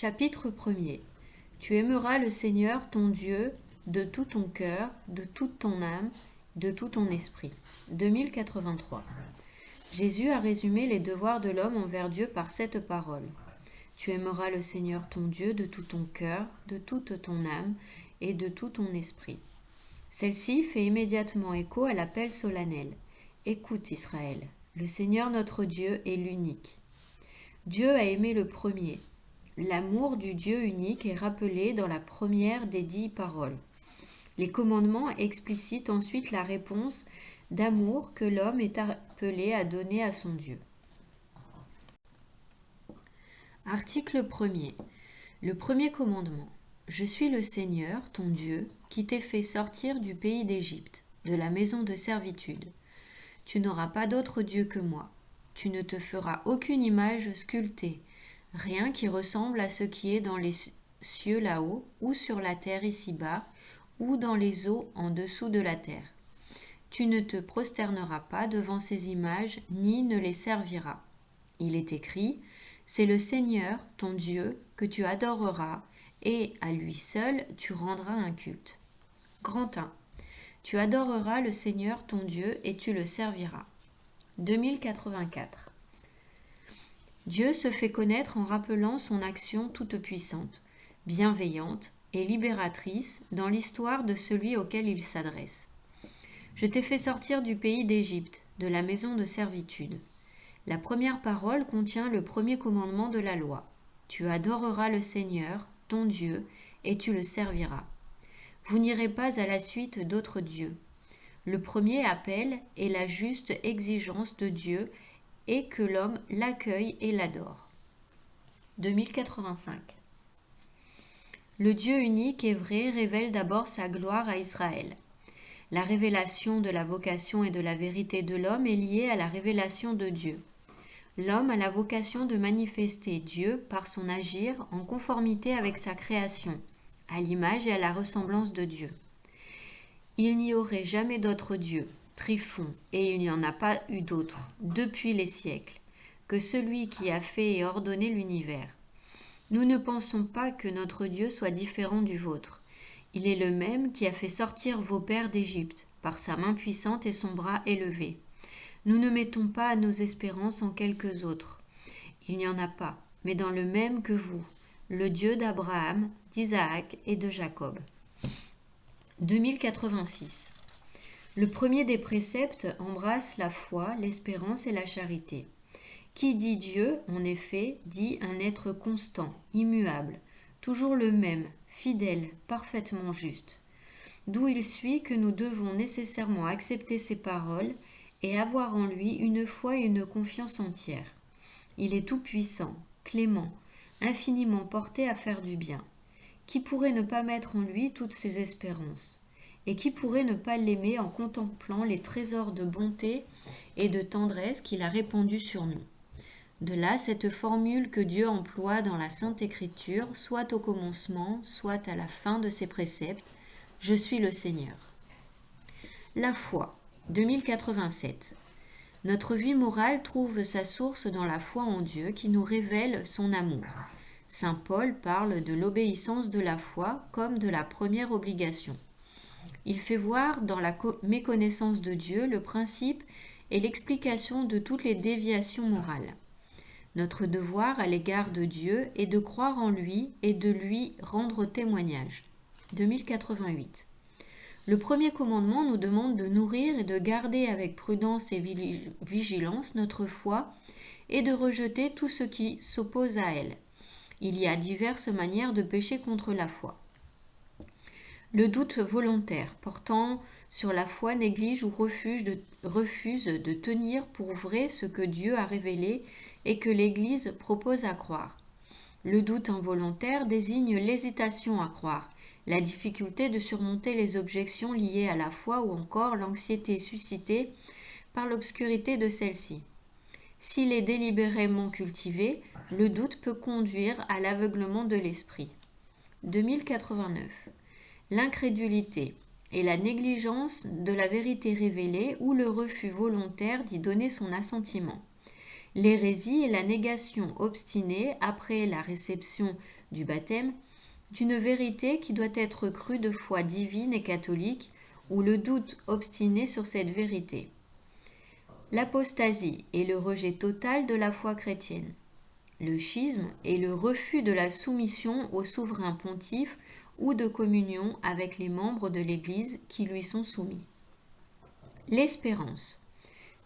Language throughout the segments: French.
Chapitre 1er. Tu aimeras le Seigneur ton Dieu de tout ton cœur, de toute ton âme, de tout ton esprit. 2083. Jésus a résumé les devoirs de l'homme envers Dieu par cette parole. Tu aimeras le Seigneur ton Dieu de tout ton cœur, de toute ton âme et de tout ton esprit. Celle-ci fait immédiatement écho à l'appel solennel. Écoute Israël, le Seigneur notre Dieu est l'unique. Dieu a aimé le premier. L'amour du Dieu unique est rappelé dans la première des 10 paroles. Les commandements explicitent ensuite la réponse d'amour que l'homme est appelé à donner à son Dieu. Article 1er. Le premier commandement. Je suis le Seigneur, ton Dieu, qui t'ai fait sortir du pays d'Égypte, de la maison de servitude. Tu n'auras pas d'autre Dieu que moi. Tu ne te feras aucune image sculptée, rien qui ressemble à ce qui est dans les cieux là-haut, ou sur la terre ici-bas, ou dans les eaux en dessous de la terre. Tu ne te prosterneras pas devant ces images, ni ne les serviras. Il est écrit, c'est le Seigneur, ton Dieu, que tu adoreras, et à lui seul tu rendras un culte. Grand 1. Tu adoreras le Seigneur, ton Dieu, et tu le serviras. 2084. Dieu se fait connaître en rappelant son action toute puissante, bienveillante et libératrice dans l'histoire de celui auquel il s'adresse. Je t'ai fait sortir du pays d'Égypte, de la maison de servitude. La première parole contient le premier commandement de la loi. Tu adoreras le Seigneur, ton Dieu, et tu le serviras. Vous n'irez pas à la suite d'autres dieux. Le premier appel est la juste exigence de Dieu et que l'homme l'accueille et l'adore. 2085. Le Dieu unique et vrai révèle d'abord sa gloire à Israël. La révélation de la vocation et de la vérité de l'homme est liée à la révélation de Dieu. L'homme a la vocation de manifester Dieu par son agir en conformité avec sa création, à l'image et à la ressemblance de Dieu. Il n'y aurait jamais d'autre Dieu, Tryphon, et il n'y en a pas eu d'autre, depuis les siècles, que celui qui a fait et ordonné l'univers. Nous ne pensons pas que notre Dieu soit différent du vôtre. Il est le même qui a fait sortir vos pères d'Égypte, par sa main puissante et son bras élevé. Nous ne mettons pas nos espérances en quelques autres. Il n'y en a pas, mais dans le même que vous, le Dieu d'Abraham, d'Isaac et de Jacob. 2086. Le premier des préceptes embrasse la foi, l'espérance et la charité. Qui dit Dieu, en effet, dit un être constant, immuable, toujours le même, fidèle, parfaitement juste. D'où il suit que nous devons nécessairement accepter ses paroles et avoir en lui une foi et une confiance entière. Il est tout-puissant, clément, infiniment porté à faire du bien. Qui pourrait ne pas mettre en lui toutes ses espérances? Et qui pourrait ne pas l'aimer en contemplant les trésors de bonté et de tendresse qu'il a répandus sur nous? De là cette formule que Dieu emploie dans la Sainte Écriture, soit au commencement, soit à la fin de ses préceptes, « Je suis le Seigneur ». La foi. 2087. Notre vie morale trouve sa source dans la foi en Dieu qui nous révèle son amour. Saint Paul parle de l'obéissance de la foi comme de la première obligation. Il fait voir dans la méconnaissance de Dieu le principe et l'explication de toutes les déviations morales. Notre devoir à l'égard de Dieu est de croire en lui et de lui rendre témoignage. 2088. Le premier commandement nous demande de nourrir et de garder avec prudence et vigilance notre foi et de rejeter tout ce qui s'oppose à elle. Il y a diverses manières de pécher contre la foi. Le doute volontaire portant sur la foi néglige ou refuse de tenir pour vrai ce que Dieu a révélé et que l'Église propose à croire. Le doute involontaire désigne l'hésitation à croire, la difficulté de surmonter les objections liées à la foi ou encore l'anxiété suscitée par l'obscurité de celle-ci. S'il est délibérément cultivé, le doute peut conduire à l'aveuglement de l'esprit. 2089. L'incrédulité est la négligence de la vérité révélée ou le refus volontaire d'y donner son assentiment. L'hérésie est la négation obstinée, après la réception du baptême, d'une vérité qui doit être crue de foi divine et catholique, ou le doute obstiné sur cette vérité. L'apostasie est le rejet total de la foi chrétienne. Le schisme est le refus de la soumission au souverain pontife ou de communion avec les membres de l'Église qui lui sont soumis. L'espérance.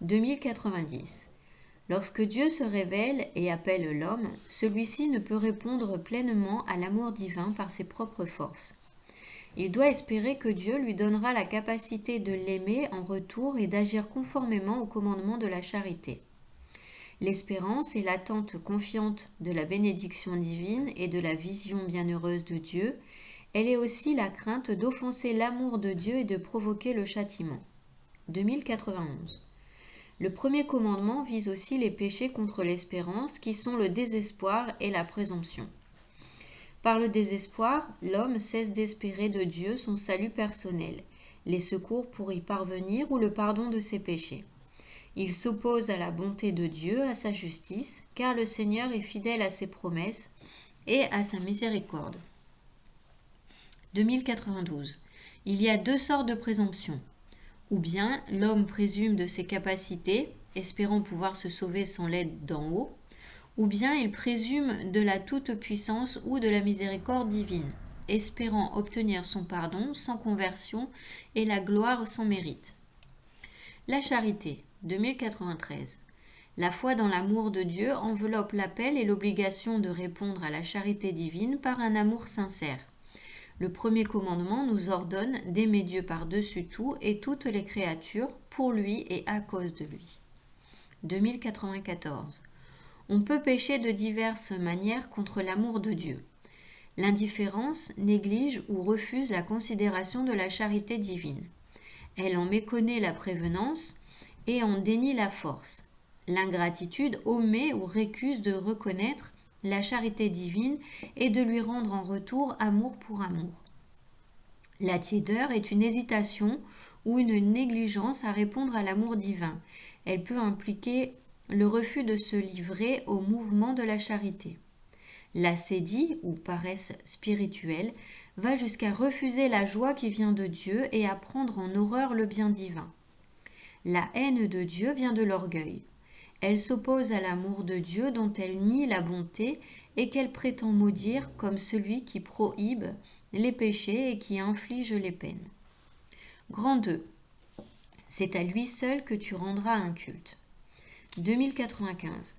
2090. Lorsque Dieu se révèle et appelle l'homme, celui-ci ne peut répondre pleinement à l'amour divin par ses propres forces. Il doit espérer que Dieu lui donnera la capacité de l'aimer en retour et d'agir conformément au commandement de la charité. L'espérance est l'attente confiante de la bénédiction divine et de la vision bienheureuse de Dieu. Elle est aussi la crainte d'offenser l'amour de Dieu et de provoquer le châtiment. 2091. Le premier commandement vise aussi les péchés contre l'espérance qui sont le désespoir et la présomption. Par le désespoir, l'homme cesse d'espérer de Dieu son salut personnel, les secours pour y parvenir ou le pardon de ses péchés. Il s'oppose à la bonté de Dieu, à sa justice, car le Seigneur est fidèle à ses promesses et à sa miséricorde. 2092. Il y a deux sortes de présomption. Ou bien l'homme présume de ses capacités, espérant pouvoir se sauver sans l'aide d'en haut, ou bien il présume de la toute-puissance ou de la miséricorde divine, espérant obtenir son pardon sans conversion et la gloire sans mérite. La charité, 2093. La foi dans l'amour de Dieu enveloppe l'appel et l'obligation de répondre à la charité divine par un amour sincère. Le premier commandement nous ordonne d'aimer Dieu par-dessus tout et toutes les créatures, pour lui et à cause de lui. 2094. On peut pécher de diverses manières contre l'amour de Dieu. L'indifférence néglige ou refuse la considération de la charité divine. Elle en méconnaît la prévenance et en dénie la force. L'ingratitude omet ou récuse de reconnaître la charité divine et de lui rendre en retour amour pour amour. La tiédeur est une hésitation ou une négligence à répondre à l'amour divin. Elle peut impliquer le refus de se livrer au mouvement de la charité. L'assédie, ou paresse spirituelle, va jusqu'à refuser la joie qui vient de Dieu et à prendre en horreur le bien divin. La haine de Dieu vient de l'orgueil. Elle s'oppose à l'amour de Dieu dont elle nie la bonté et qu'elle prétend maudire comme celui qui prohibe les péchés et qui inflige les peines. Grand 2. C'est à lui seul que tu rendras un culte. 2095.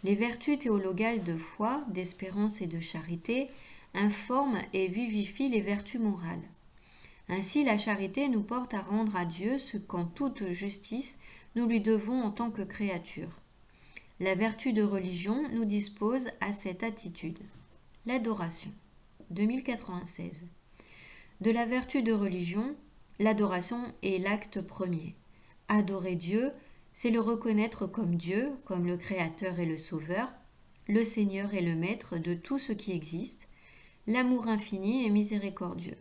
Les vertus théologales de foi, d'espérance et de charité informent et vivifient les vertus morales. Ainsi, la charité nous porte à rendre à Dieu ce qu'en toute justice nous lui devons en tant que créature. La vertu de religion nous dispose à cette attitude. L'adoration. 2096. De la vertu de religion, l'adoration est l'acte premier. Adorer Dieu, c'est le reconnaître comme Dieu, comme le Créateur et le Sauveur, le Seigneur et le Maître de tout ce qui existe, l'amour infini et miséricordieux.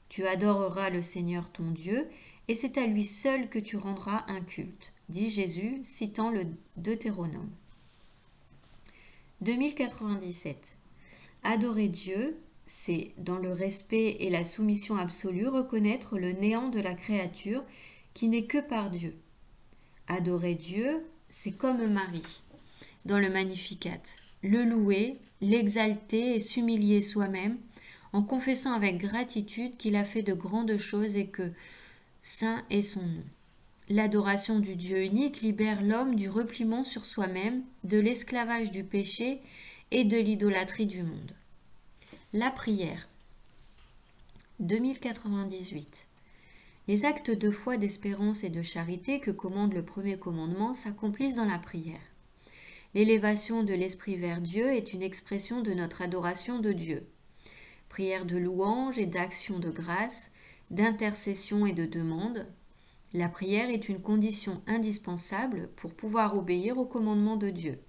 Tu adoreras le Seigneur ton Dieu, et c'est à lui seul que tu rendras un culte, dit Jésus, citant le Deutéronome. 2097. Adorer Dieu, c'est, dans le respect et la soumission absolue, reconnaître le néant de la créature qui n'est que par Dieu. Adorer Dieu, c'est comme Marie, dans le Magnificat, le louer, l'exalter et s'humilier soi-même, en confessant avec gratitude qu'il a fait de grandes choses et que saint est son nom. L'adoration du Dieu unique libère l'homme du repliement sur soi-même, de l'esclavage du péché et de l'idolâtrie du monde. La prière. 2098. Les actes de foi, d'espérance et de charité que commande le premier commandement s'accomplissent dans la prière. L'élévation de l'esprit vers Dieu est une expression de notre adoration de Dieu. Prière de louange et d'action de grâce, d'intercession et de demande. La prière est une condition indispensable pour pouvoir obéir au commandement de Dieu.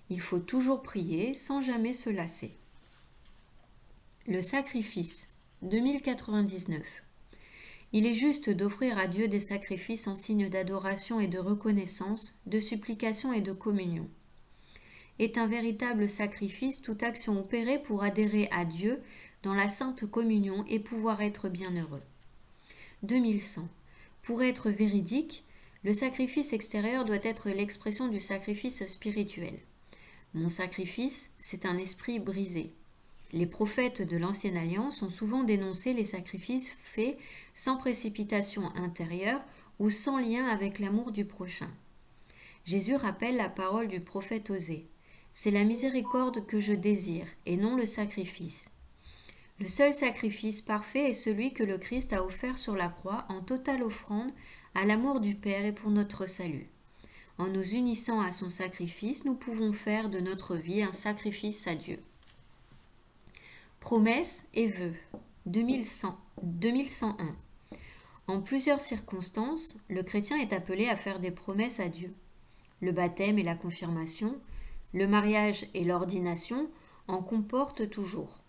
Il faut toujours prier sans jamais se lasser. Le sacrifice. 2099. Il est juste d'offrir à Dieu des sacrifices en signe d'adoration et de reconnaissance, de supplication et de communion. Est un véritable sacrifice toute action opérée pour adhérer à Dieu dans la sainte communion et pouvoir être bienheureux. 2100. Pour être véridique, le sacrifice extérieur doit être l'expression du sacrifice spirituel. Mon sacrifice, c'est un esprit brisé. Les prophètes de l'Ancienne Alliance ont souvent dénoncé les sacrifices faits sans précipitation intérieure ou sans lien avec l'amour du prochain. Jésus rappelle la parole du prophète Osée. C'est la miséricorde que je désire, et non le sacrifice. Le seul sacrifice parfait est celui que le Christ a offert sur la croix en totale offrande à l'amour du Père et pour notre salut. En nous unissant à son sacrifice, nous pouvons faire de notre vie un sacrifice à Dieu. Promesses et vœux. 2101. En plusieurs circonstances, le chrétien est appelé à faire des promesses à Dieu. Le baptême et la confirmation, le mariage et l'ordination en comportent toujours.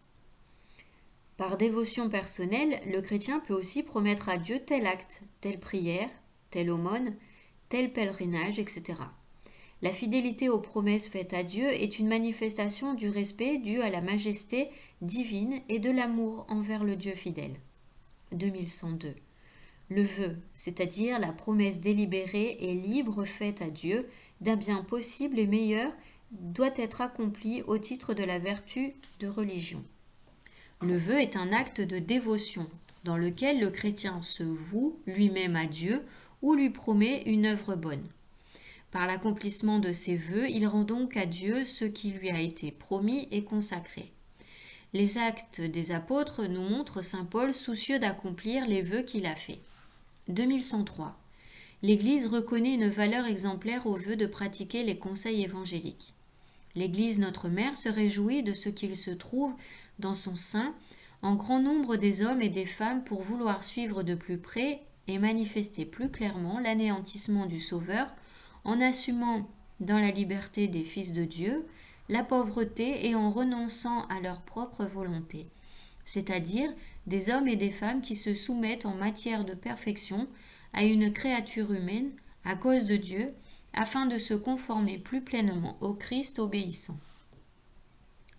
Par dévotion personnelle, le chrétien peut aussi promettre à Dieu tel acte, telle prière, telle aumône, tel pèlerinage, etc. La fidélité aux promesses faites à Dieu est une manifestation du respect dû à la majesté divine et de l'amour envers le Dieu fidèle. 2102. Le vœu, c'est-à-dire la promesse délibérée et libre faite à Dieu d'un bien possible et meilleur, doit être accompli au titre de la vertu de religion. Le vœu est un acte de dévotion dans lequel le chrétien se voue lui-même à Dieu ou lui promet une œuvre bonne. Par l'accomplissement de ses vœux, il rend donc à Dieu ce qui lui a été promis et consacré. Les actes des apôtres nous montrent saint Paul soucieux d'accomplir les vœux qu'il a faits. 2103. L'Église reconnaît une valeur exemplaire au vœu de pratiquer les conseils évangéliques. L'Église notre Mère se réjouit de ce qu'il se trouve dans son sein en grand nombre des hommes et des femmes pour vouloir suivre de plus près et manifester plus clairement l'anéantissement du Sauveur en assumant dans la liberté des fils de Dieu la pauvreté et en renonçant à leur propre volonté, c'est-à-dire des hommes et des femmes qui se soumettent en matière de perfection à une créature humaine à cause de Dieu, afin de se conformer plus pleinement au Christ obéissant.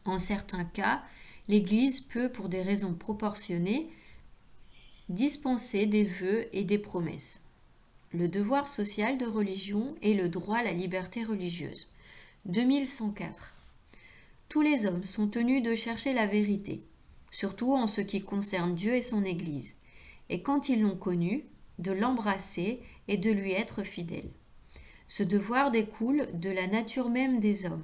En certains cas, l'Église peut, pour des raisons proportionnées, dispenser des vœux et des promesses. Le devoir social de religion et le droit à la liberté religieuse. 2104. Tous les hommes sont tenus de chercher la vérité, surtout en ce qui concerne Dieu et son Église, et quand ils l'ont connue, de l'embrasser et de lui être fidèles. Ce devoir découle de la nature même des hommes.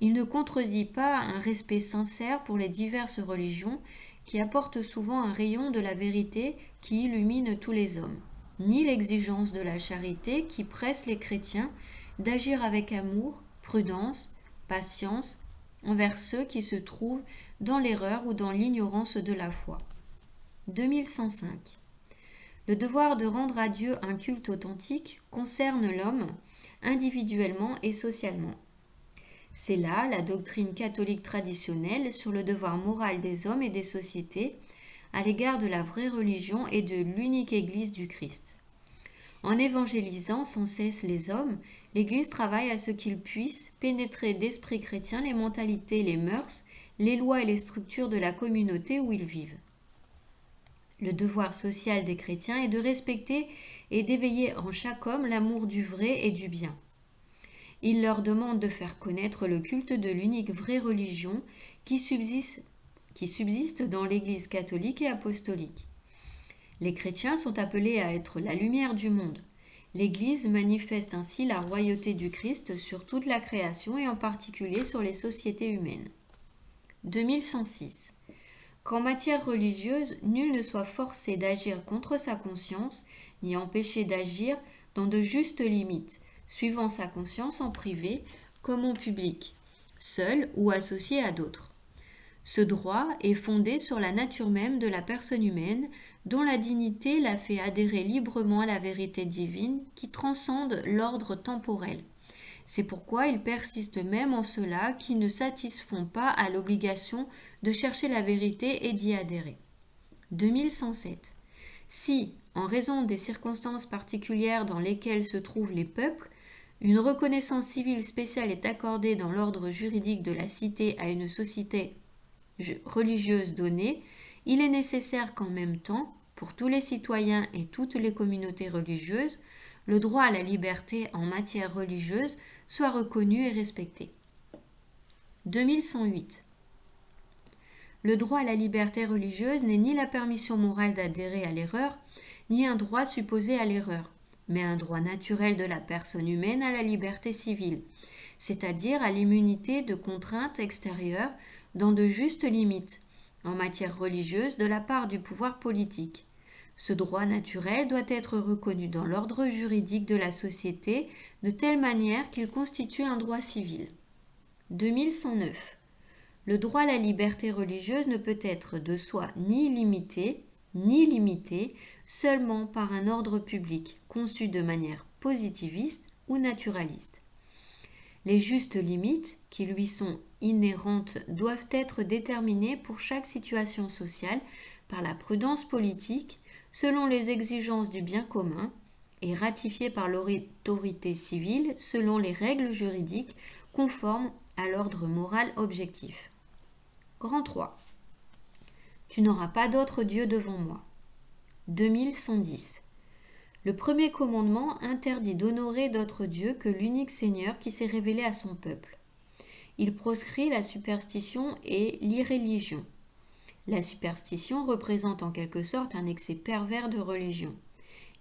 Il ne contredit pas un respect sincère pour les diverses religions qui apportent souvent un rayon de la vérité qui illumine tous les hommes, ni l'exigence de la charité qui presse les chrétiens d'agir avec amour, prudence, patience envers ceux qui se trouvent dans l'erreur ou dans l'ignorance de la foi. 2105. Le devoir de rendre à Dieu un culte authentique concerne l'homme individuellement et socialement. C'est là la doctrine catholique traditionnelle sur le devoir moral des hommes et des sociétés à l'égard de la vraie religion et de l'unique Église du Christ. En évangélisant sans cesse les hommes, l'Église travaille à ce qu'ils puissent pénétrer d'esprit chrétien les mentalités, les mœurs, les lois et les structures de la communauté où ils vivent. Le devoir social des chrétiens est de respecter et d'éveiller en chaque homme l'amour du vrai et du bien. Il leur demande de faire connaître le culte de l'unique vraie religion qui subsiste dans l'Église catholique et apostolique. Les chrétiens sont appelés à être la lumière du monde. L'Église manifeste ainsi la royauté du Christ sur toute la création et en particulier sur les sociétés humaines. 2106. Qu'en matière religieuse, nul ne soit forcé d'agir contre sa conscience, ni empêché d'agir dans de justes limites, suivant sa conscience en privé comme en public, seul ou associé à d'autres. Ce droit est fondé sur la nature même de la personne humaine, dont la dignité la fait adhérer librement à la vérité divine qui transcende l'ordre temporel. C'est pourquoi il persiste même en ceux-là qui ne satisfont pas à l'obligation de chercher la vérité et d'y adhérer. 2107. Si, en raison des circonstances particulières dans lesquelles se trouvent les peuples, une reconnaissance civile spéciale est accordée dans l'ordre juridique de la cité à une société religieuse donnée, il est nécessaire qu'en même temps, pour tous les citoyens et toutes les communautés religieuses, le droit à la liberté en matière religieuse soit reconnu et respecté. 2108. Le droit à la liberté religieuse n'est ni la permission morale d'adhérer à l'erreur, ni un droit supposé à l'erreur, mais un droit naturel de la personne humaine à la liberté civile, c'est-à-dire à l'immunité de contraintes extérieures dans de justes limites, en matière religieuse de la part du pouvoir politique. Ce droit naturel doit être reconnu dans l'ordre juridique de la société de telle manière qu'il constitue un droit civil. 2109. Le droit à la liberté religieuse ne peut être de soi ni limité seulement par un ordre public conçu de manière positiviste ou naturaliste. Les justes limites qui lui sont inhérentes doivent être déterminées pour chaque situation sociale par la prudence politique selon les exigences du bien commun et ratifiées par l'autorité civile selon les règles juridiques conformes à l'ordre moral objectif. Grand 3. Tu n'auras pas d'autre Dieu devant moi. 2110. Le premier commandement interdit d'honorer d'autres dieux que l'unique Seigneur qui s'est révélé à son peuple. Il proscrit la superstition et l'irréligion. La superstition représente en quelque sorte un excès pervers de religion.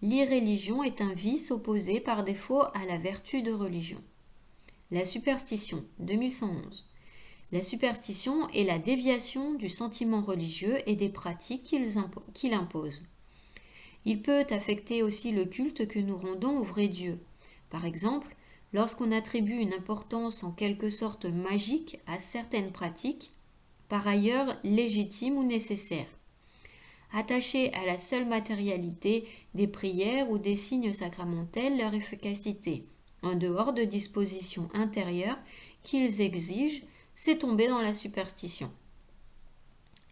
L'irréligion est un vice opposé par défaut à la vertu de religion. La superstition, 2111. La superstition est la déviation du sentiment religieux et des pratiques qu'il impose. Il peut affecter aussi le culte que nous rendons au vrai Dieu. Par exemple, lorsqu'on attribue une importance en quelque sorte magique à certaines pratiques, par ailleurs légitimes ou nécessaires. Attachées à la seule matérialité des prières ou des signes sacramentels, leur efficacité, en dehors de dispositions intérieures qu'ils exigent, c'est tomber dans la superstition.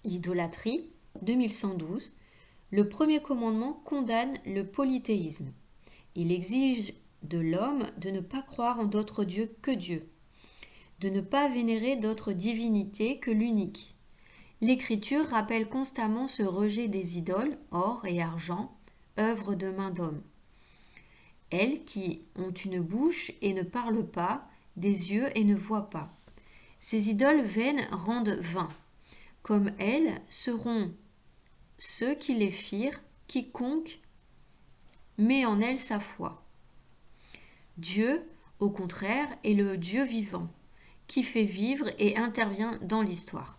L'idolâtrie, 2112. Le premier commandement condamne le polythéisme. Il exige de l'homme de ne pas croire en d'autres dieux que Dieu, de ne pas vénérer d'autres divinités que l'unique. L'Écriture rappelle constamment ce rejet des idoles, or et argent, œuvre de main d'homme. Elles qui ont une bouche et ne parlent pas, des yeux et ne voient pas. Ces idoles vaines rendent vains. Comme elles seront ceux qui les firent, quiconque met en elles sa foi. Dieu, au contraire, est le Dieu vivant, qui fait vivre et intervient dans l'histoire.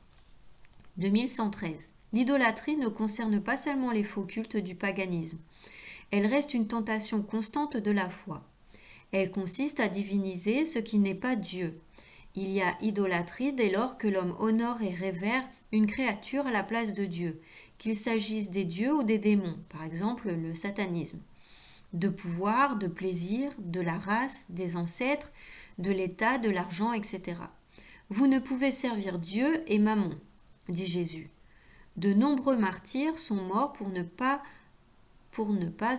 2113. L'idolâtrie ne concerne pas seulement les faux cultes du paganisme. Elle reste une tentation constante de la foi. Elle consiste à diviniser ce qui n'est pas Dieu. Il y a idolâtrie dès lors que l'homme honore et révère une créature à la place de Dieu, qu'il s'agisse des dieux ou des démons, par exemple le satanisme, de pouvoir, de plaisir, de la race, des ancêtres, de l'état, de l'argent, etc. Vous ne pouvez servir Dieu et Mammon, dit Jésus. De nombreux martyrs sont morts pour ne pas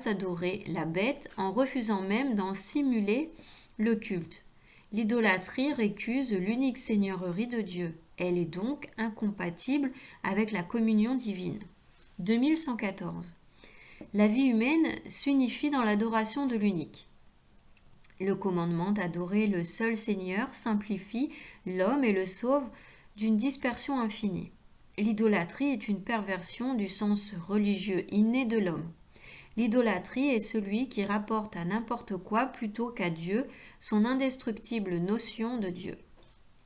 adorer la bête, en refusant même d'en simuler le culte. L'idolâtrie récuse l'unique seigneurie de Dieu. Elle est donc incompatible avec la communion divine. 2114. La vie humaine s'unifie dans l'adoration de l'unique. Le commandement d'adorer le seul Seigneur simplifie l'homme et le sauve d'une dispersion infinie. L'idolâtrie est une perversion du sens religieux inné de l'homme. L'idolâtrie est celui qui rapporte à n'importe quoi plutôt qu'à Dieu son indestructible notion de Dieu.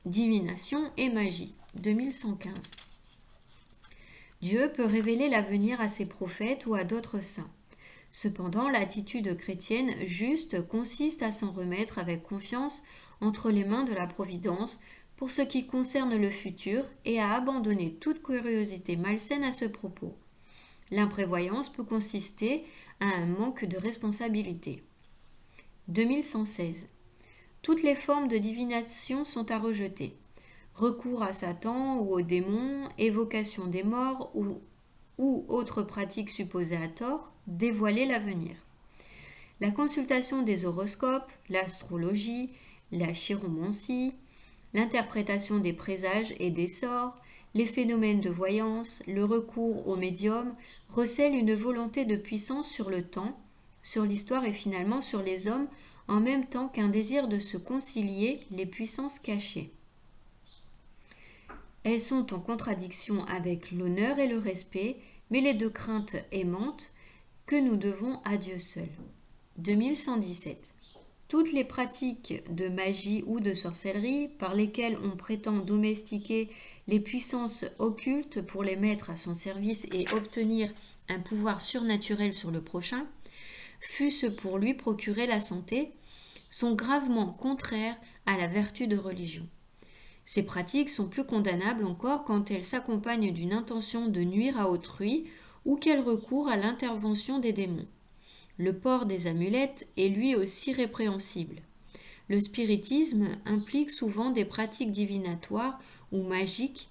Divination et magie, 2115. Dieu peut révéler l'avenir à ses prophètes ou à d'autres saints. Cependant, l'attitude chrétienne juste consiste à s'en remettre avec confiance entre les mains de la Providence pour ce qui concerne le futur et à abandonner toute curiosité malsaine à ce propos. L'imprévoyance peut consister à un manque de responsabilité. 2116. Toutes les formes de divination sont à rejeter. Recours à Satan ou aux démons, évocation des morts ou autres pratiques supposées à tort, dévoiler l'avenir. La consultation des horoscopes, l'astrologie, la chiromancie, l'interprétation des présages et des sorts, les phénomènes de voyance, le recours aux médiums recèlent une volonté de puissance sur le temps, sur l'histoire et finalement sur les hommes, en même temps qu'un désir de se concilier les puissances cachées. Elles sont en contradiction avec l'honneur et le respect, mêlées de craintes aimantes que nous devons à Dieu seul. 2117. Toutes les pratiques de magie ou de sorcellerie par lesquelles on prétend domestiquer les puissances occultes pour les mettre à son service et obtenir un pouvoir surnaturel sur le prochain, fût-ce pour lui procurer la santé, sont gravement contraires à la vertu de religion. Ces pratiques sont plus condamnables encore quand elles s'accompagnent d'une intention de nuire à autrui ou qu'elles recourent à l'intervention des démons. Le port des amulettes est lui aussi répréhensible. Le spiritisme implique souvent des pratiques divinatoires ou magiques.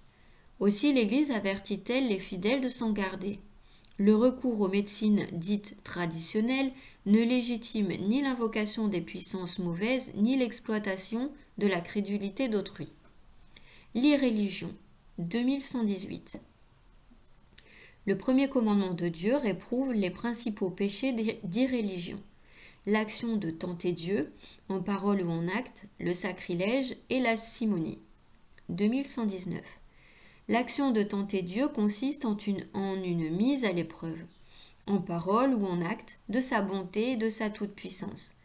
Aussi l'Église avertit-elle les fidèles de s'en garder. Le recours aux médecines dites traditionnelles ne légitime ni l'invocation des puissances mauvaises ni l'exploitation de la crédulité d'autrui. L'irréligion, 2118. Le premier commandement de Dieu réprouve les principaux péchés d'irréligion. L'action de tenter Dieu, en parole ou en acte, le sacrilège et la simonie. 2119. L'action de tenter Dieu consiste en une mise à l'épreuve, en parole ou en acte, de sa bonté et de sa toute-puissance.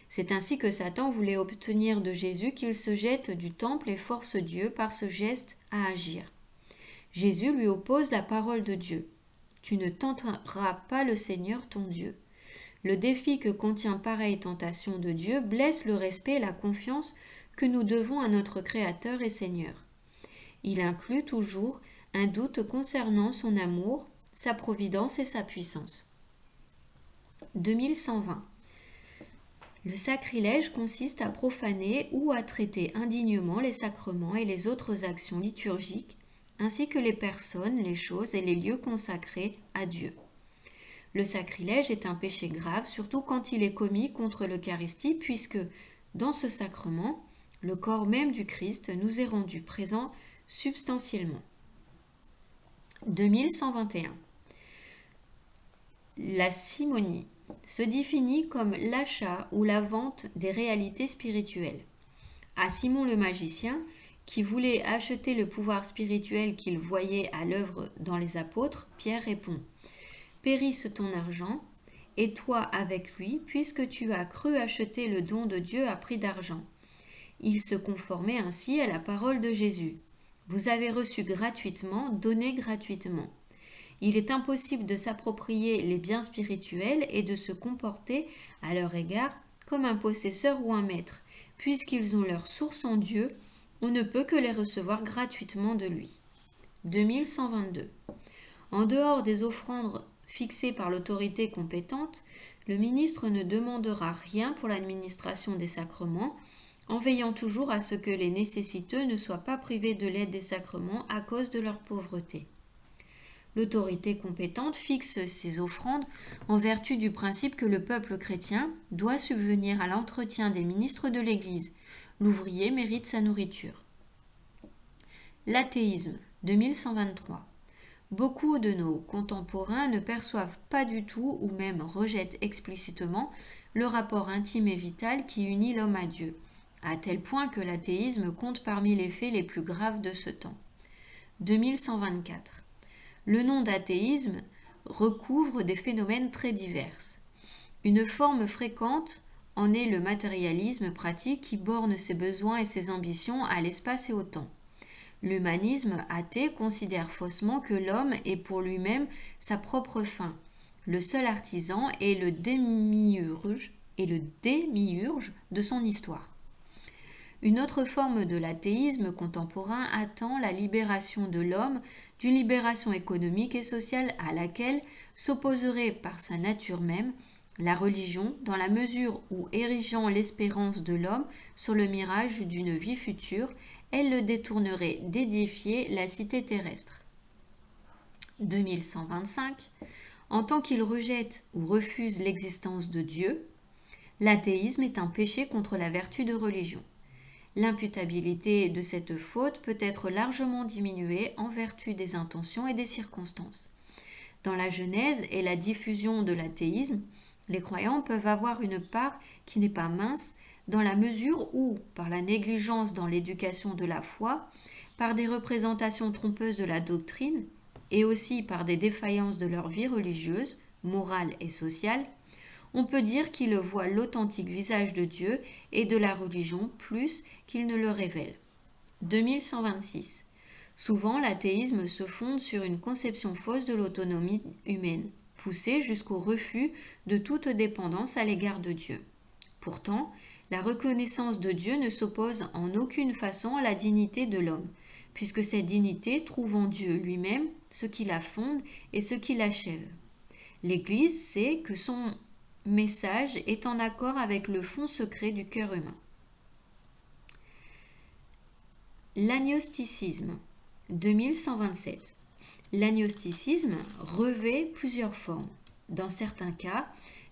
C'est ainsi que Satan voulait obtenir de Jésus qu'il se jette du temple et force Dieu par ce geste à agir. Jésus lui oppose la parole de Dieu. Tu ne tenteras pas le Seigneur ton Dieu. Le défi que contient pareille tentation de Dieu blesse le respect et la confiance que nous devons à notre Créateur et Seigneur. Il inclut toujours un doute concernant son amour, sa providence et sa puissance. 2120. Le sacrilège consiste à profaner ou à traiter indignement les sacrements et les autres actions liturgiques, ainsi que les personnes, les choses et les lieux consacrés à Dieu. Le sacrilège est un péché grave, surtout quand il est commis contre l'Eucharistie, puisque, dans ce sacrement, le corps même du Christ nous est rendu présent substantiellement. 2121. La simonie se définit comme l'achat ou la vente des réalités spirituelles. À Simon le magicien, qui voulait acheter le pouvoir spirituel qu'il voyait à l'œuvre dans les apôtres, Pierre répond « Périsse ton argent, et toi avec lui, puisque tu as cru acheter le don de Dieu à prix d'argent. » Il se conformait ainsi à la parole de Jésus. « Vous avez reçu gratuitement, donnez gratuitement. » Il est impossible de s'approprier les biens spirituels et de se comporter à leur égard comme un possesseur ou un maître, puisqu'ils ont leur source en Dieu. On ne peut que les recevoir gratuitement de lui. 2122. En dehors des offrandes fixées par l'autorité compétente, le ministre ne demandera rien pour l'administration des sacrements, en veillant toujours à ce que les nécessiteux ne soient pas privés de l'aide des sacrements à cause de leur pauvreté. L'autorité compétente fixe ces offrandes en vertu du principe que le peuple chrétien doit subvenir à l'entretien des ministres de l'Église. L'ouvrier mérite sa nourriture. L'athéisme, 2123. Beaucoup de nos contemporains ne perçoivent pas du tout ou même rejettent explicitement le rapport intime et vital qui unit l'homme à Dieu, à tel point que l'athéisme compte parmi les faits les plus graves de ce temps. 2124. Le nom d'athéisme recouvre des phénomènes très divers. Une forme fréquente en est le matérialisme pratique qui borne ses besoins et ses ambitions à l'espace et au temps. L'humanisme athée considère faussement que l'homme est pour lui-même sa propre fin, le seul artisan et le démiurge de son histoire. Une autre forme de l'athéisme contemporain attend la libération de l'homme d'une libération économique et sociale à laquelle s'opposerait par sa nature même la religion, dans la mesure où, érigeant l'espérance de l'homme sur le mirage d'une vie future, elle le détournerait d'édifier la cité terrestre. 2125. En tant qu'il rejette ou refuse l'existence de Dieu, l'athéisme est un péché contre la vertu de religion. L'imputabilité de cette faute peut être largement diminuée en vertu des intentions et des circonstances. Dans la Genèse et la diffusion de l'athéisme, les croyants peuvent avoir une part qui n'est pas mince dans la mesure où, par la négligence dans l'éducation de la foi, par des représentations trompeuses de la doctrine, et aussi par des défaillances de leur vie religieuse, morale et sociale, on peut dire qu'ils voient l'authentique visage de Dieu et de la religion plus qu'ils ne le révèlent. 2126. Souvent, l'athéisme se fonde sur une conception fausse de l'autonomie humaine, poussée jusqu'au refus de toute dépendance à l'égard de Dieu. Pourtant, la reconnaissance de Dieu ne s'oppose en aucune façon à la dignité de l'homme, puisque cette dignité trouve en Dieu lui-même ce qui la fonde et ce qui l'achève. L'Église sait que son message est en accord avec le fond secret du cœur humain. L'agnosticisme, 2127. L'agnosticisme revêt plusieurs formes. Dans certains cas,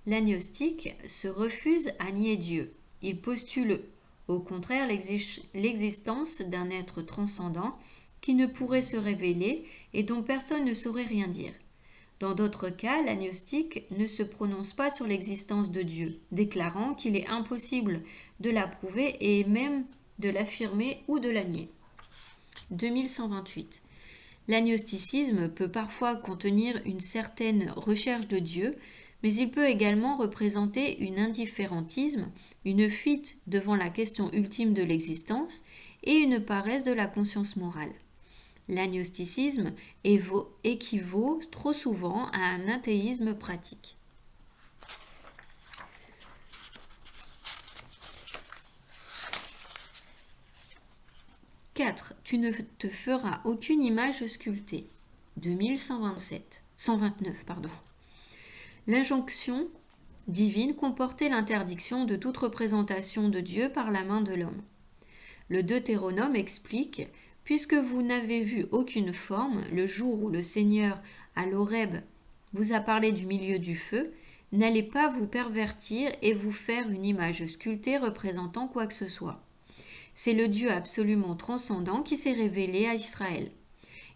l'agnostique se refuse à nier Dieu. Il postule au contraire l'existence d'un être transcendant qui ne pourrait se révéler et dont personne ne saurait rien dire. Dans d'autres cas, l'agnostique ne se prononce pas sur l'existence de Dieu, déclarant qu'il est impossible de l'approuver et même de l'affirmer ou de la nier. 2128. L'agnosticisme peut parfois contenir une certaine recherche de Dieu, mais il peut également représenter un indifférentisme, une fuite devant la question ultime de l'existence et une paresse de la conscience morale. L'agnosticisme équivaut trop souvent à un athéisme pratique. 4. Tu ne te feras aucune image sculptée. 129. L'injonction divine comportait l'interdiction de toute représentation de Dieu par la main de l'homme. Le Deutéronome explique « Puisque vous n'avez vu aucune forme, le jour où le Seigneur, à l'Horeb, vous a parlé du milieu du feu, n'allez pas vous pervertir et vous faire une image sculptée représentant quoi que ce soit. » C'est le Dieu absolument transcendant qui s'est révélé à Israël.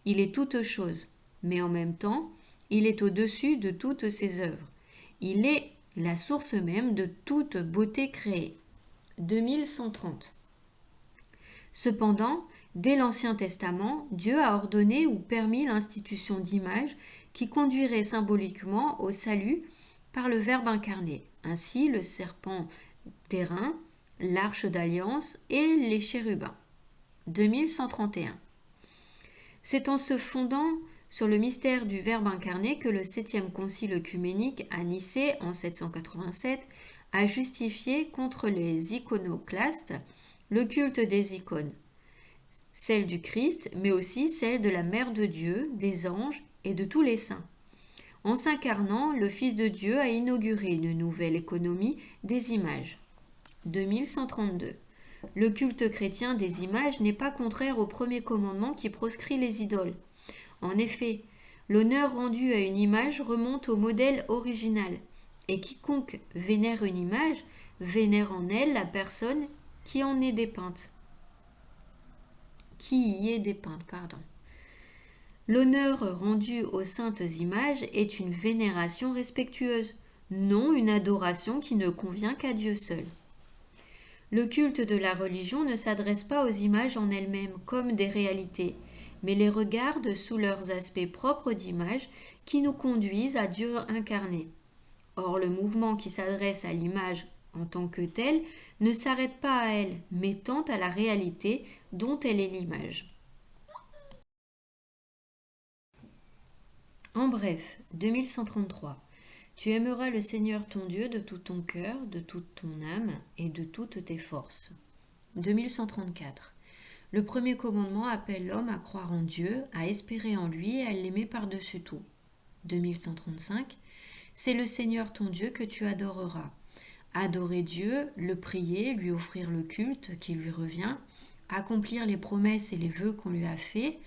Il est toute chose, mais en même temps, il est au-dessus de toutes ses œuvres. Il est la source même de toute beauté créée. 2130. Cependant, dès l'Ancien Testament, Dieu a ordonné ou permis l'institution d'images qui conduiraient symboliquement au salut par le Verbe incarné. Ainsi, le serpent d'airain, l'arche d'alliance et les chérubins. 2131. C'est en se fondant sur le mystère du Verbe incarné que le 7e concile œcuménique à Nicée en 787 a justifié contre les iconoclastes le culte des icônes, celle du Christ, mais aussi celle de la Mère de Dieu, des anges et de tous les saints. En s'incarnant, le Fils de Dieu a inauguré une nouvelle économie des images. 2132. Le culte chrétien des images n'est pas contraire au premier commandement qui proscrit les idoles. En effet, l'honneur rendu à une image remonte au modèle original, et quiconque vénère une image vénère en elle la personne qui y est dépeinte. L'honneur rendu aux saintes images est une vénération respectueuse, non une adoration qui ne convient qu'à Dieu seul. Le culte de la religion ne s'adresse pas aux images en elles-mêmes comme des réalités, mais les regarde sous leurs aspects propres d'images qui nous conduisent à Dieu incarné. Or, le mouvement qui s'adresse à l'image en tant que telle ne s'arrête pas à elle, mais tend à la réalité dont elle est l'image. En bref, 2133. Tu aimeras le Seigneur ton Dieu de tout ton cœur, de toute ton âme et de toutes tes forces. 2134. Le premier commandement appelle l'homme à croire en Dieu, à espérer en lui et à l'aimer par-dessus tout. 2135. C'est le Seigneur ton Dieu que tu adoreras. Adorer Dieu, le prier, lui offrir le culte qui lui revient, accomplir les promesses et les vœux qu'on lui a faits,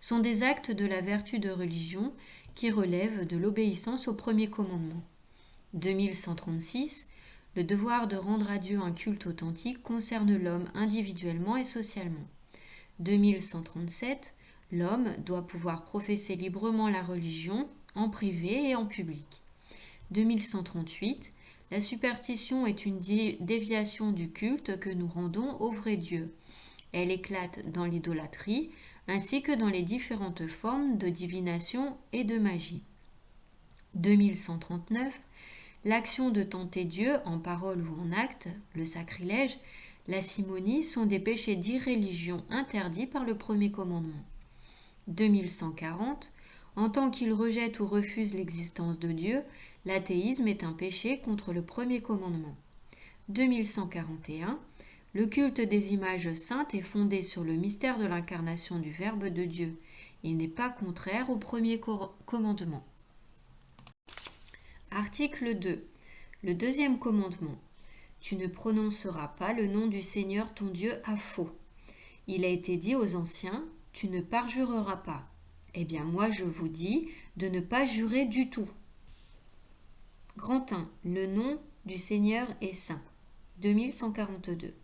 sont des actes de la vertu de religion qui relève de l'obéissance au premier commandement. 2136. Le devoir de rendre à Dieu un culte authentique concerne l'homme individuellement et socialement. 2137. L'homme doit pouvoir professer librement la religion en privé et en public. 2138. La superstition est une déviation du culte que nous rendons au vrai Dieu. Elle éclate dans l'idolâtrie ainsi que dans les différentes formes de divination et de magie. 2139. L'action de tenter Dieu en parole ou en acte, le sacrilège, la simonie sont des péchés d'irréligion interdits par le premier commandement. 2140. En tant qu'il rejette ou refuse l'existence de Dieu, l'athéisme est un péché contre le premier commandement. 2141. Le culte des images saintes est fondé sur le mystère de l'incarnation du Verbe de Dieu. Il n'est pas contraire au premier commandement. Article 2. Le deuxième commandement. Tu ne prononceras pas le nom du Seigneur ton Dieu à faux. Il a été dit aux anciens, tu ne parjureras pas. Eh bien moi je vous dis de ne pas jurer du tout. Grand 1. Le nom du Seigneur est saint. 2142.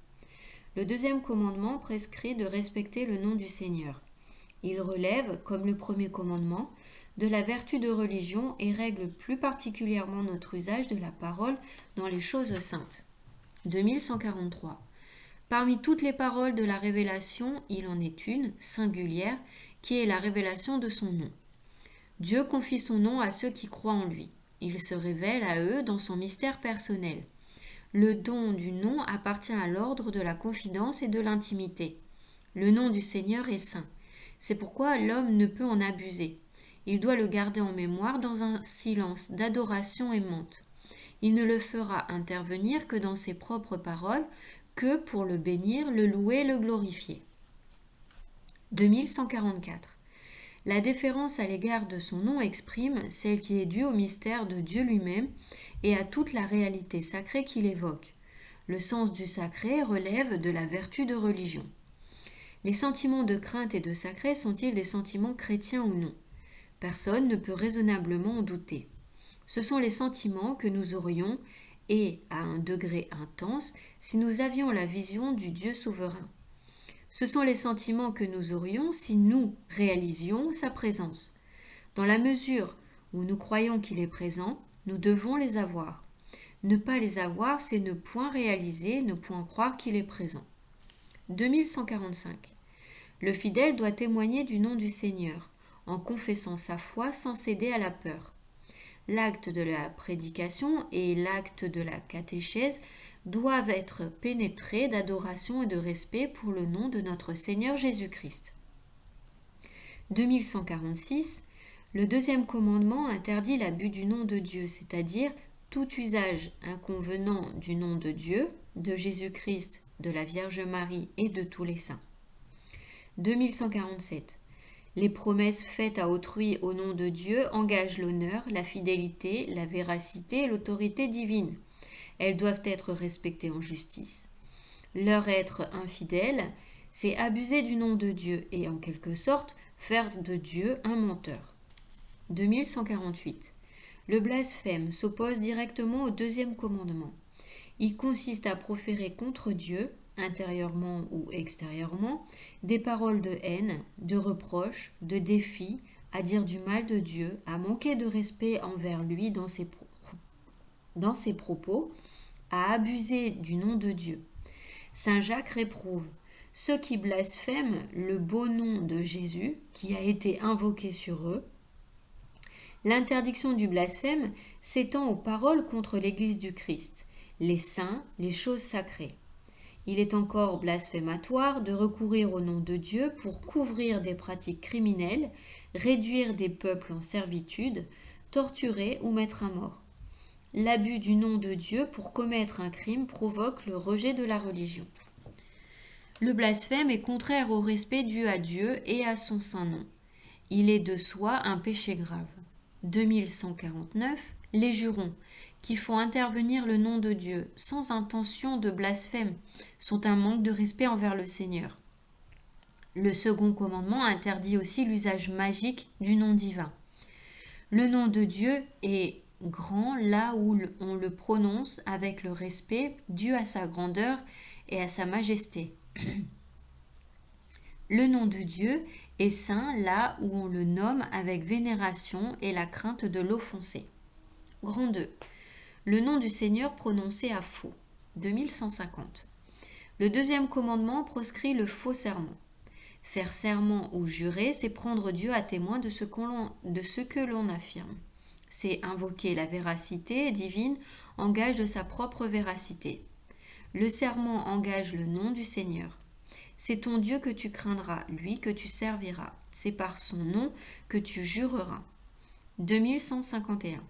Le deuxième commandement prescrit de respecter le nom du Seigneur. Il relève, comme le premier commandement, de la vertu de religion et règle plus particulièrement notre usage de la parole dans les choses saintes. 2143. Parmi toutes les paroles de la révélation, il en est une, singulière, qui est la révélation de son nom. Dieu confie son nom à ceux qui croient en lui. Il se révèle à eux dans son mystère personnel. Le don du nom appartient à l'ordre de la confidence et de l'intimité. Le nom du Seigneur est saint. C'est pourquoi l'homme ne peut en abuser. Il doit le garder en mémoire dans un silence d'adoration aimante. Il ne le fera intervenir que dans ses propres paroles, que pour le bénir, le louer, le glorifier. 2144. La déférence à l'égard de son nom exprime celle qui est due au mystère de Dieu lui-même et à toute la réalité sacrée qu'il évoque. Le sens du sacré relève de la vertu de religion. Les sentiments de crainte et de sacré sont-ils des sentiments chrétiens ou non ? Personne ne peut raisonnablement en douter. Ce sont les sentiments que nous aurions, et à un degré intense, si nous avions la vision du Dieu souverain. Ce sont les sentiments que nous aurions si nous réalisions sa présence. Dans la mesure où nous croyons qu'il est présent, nous devons les avoir. Ne pas les avoir, c'est ne point réaliser, ne point croire qu'il est présent. 2145. Le fidèle doit témoigner du nom du Seigneur, en confessant sa foi sans céder à la peur. L'acte de la prédication et l'acte de la catéchèse doivent être pénétrés d'adoration et de respect pour le nom de notre Seigneur Jésus-Christ. 2146. Le deuxième commandement interdit l'abus du nom de Dieu, c'est-à-dire tout usage inconvenant du nom de Dieu, de Jésus-Christ, de la Vierge Marie et de tous les saints. 2147. Les promesses faites à autrui au nom de Dieu engagent l'honneur, la fidélité, la véracité et l'autorité divine. Elles doivent être respectées en justice. Leur être infidèle, c'est abuser du nom de Dieu et en quelque sorte faire de Dieu un menteur. 2148. Le blasphème s'oppose directement au deuxième commandement. Il consiste à proférer contre Dieu, intérieurement ou extérieurement, des paroles de haine, de reproche, de défi, à dire du mal de Dieu, à manquer de respect envers lui dans ses propos, à abuser du nom de Dieu. Saint Jacques réprouve ceux qui blasphèment le beau nom de Jésus qui a été invoqué sur eux. L'interdiction du blasphème s'étend aux paroles contre l'Église du Christ, les saints, les choses sacrées. Il est encore blasphématoire de recourir au nom de Dieu pour couvrir des pratiques criminelles, réduire des peuples en servitude, torturer ou mettre à mort. L'abus du nom de Dieu pour commettre un crime provoque le rejet de la religion. Le blasphème est contraire au respect dû à Dieu et à son saint nom. Il est de soi un péché grave. 2149. Les jurons, qui font intervenir le nom de Dieu sans intention de blasphème, sont un manque de respect envers le Seigneur. Le second commandement interdit aussi l'usage magique du nom divin. Le nom de Dieu est grand là où on le prononce avec le respect dû à sa grandeur et à sa majesté. Le nom de Dieu est saint là où on le nomme avec vénération et la crainte de l'offenser. Grand 2. Le nom du Seigneur prononcé à faux. 2150. Le deuxième commandement proscrit le faux serment. Faire serment ou jurer, c'est prendre Dieu à témoin de ce que l'on affirme. C'est invoquer la véracité divine en gage de sa propre véracité. Le serment engage le nom du Seigneur. C'est ton Dieu que tu craindras, lui que tu serviras. C'est par son nom que tu jureras. 2151.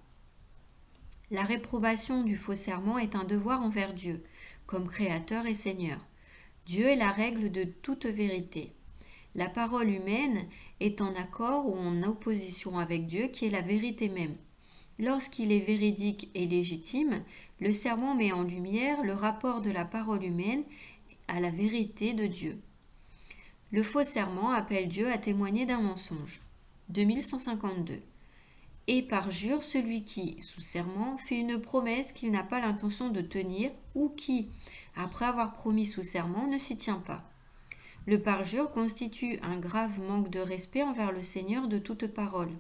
La réprobation du faux serment est un devoir envers Dieu, comme Créateur et Seigneur. Dieu est la règle de toute vérité. La parole humaine est en accord ou en opposition avec Dieu qui est la vérité même. Lorsqu'il est véridique et légitime, le serment met en lumière le rapport de la parole humaine à la vérité de Dieu. Le faux serment appelle Dieu à témoigner d'un mensonge. 2152. Et parjure celui qui, sous serment, fait une promesse qu'il n'a pas l'intention de tenir ou qui, après avoir promis sous serment, ne s'y tient pas. Le parjure constitue un grave manque de respect envers le Seigneur de toute parole.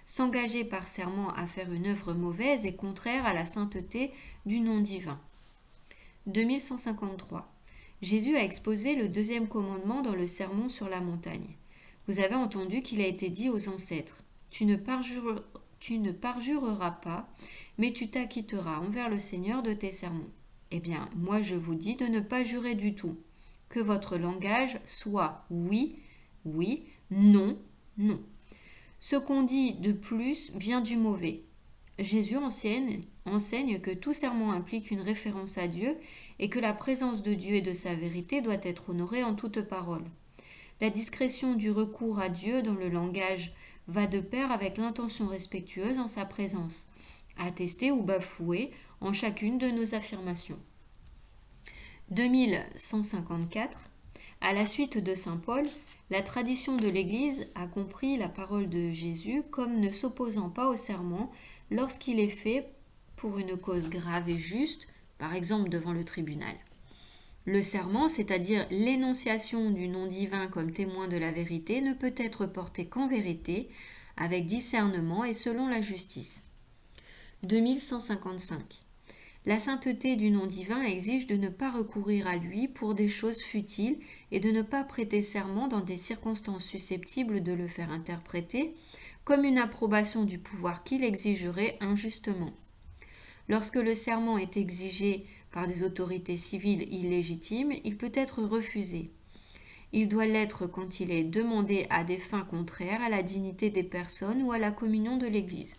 S'engager par serment à faire une œuvre mauvaise est contraire à la sainteté du nom divin. 2153. Jésus a exposé le deuxième commandement dans le sermon sur la montagne. Vous avez entendu qu'il a été dit aux ancêtres, tu ne parjureras pas, mais tu t'acquitteras envers le Seigneur de tes sermons. Eh bien, moi je vous dis de ne pas jurer du tout. Que votre langage soit oui, oui, non, non. Ce qu'on dit de plus vient du mauvais. Jésus enseigne que tout serment implique une référence à Dieu et que la présence de Dieu et de sa vérité doit être honorée en toute parole. La discrétion du recours à Dieu dans le langage va de pair avec l'intention respectueuse en sa présence, attestée ou bafouée en chacune de nos affirmations. 2154. À la suite de saint Paul, la tradition de l'Église a compris la parole de Jésus comme ne s'opposant pas au serment lorsqu'il est fait pour une cause grave et juste, par exemple devant le tribunal. Le serment, c'est-à-dire l'énonciation du nom divin comme témoin de la vérité, ne peut être porté qu'en vérité, avec discernement et selon la justice. 2155. La sainteté du nom divin exige de ne pas recourir à lui pour des choses futiles et de ne pas prêter serment dans des circonstances susceptibles de le faire interpréter comme une approbation du pouvoir qu'il exigerait injustement. Lorsque le serment est exigé par des autorités civiles illégitimes, il peut être refusé. Il doit l'être quand il est demandé à des fins contraires à la dignité des personnes ou à la communion de l'Église.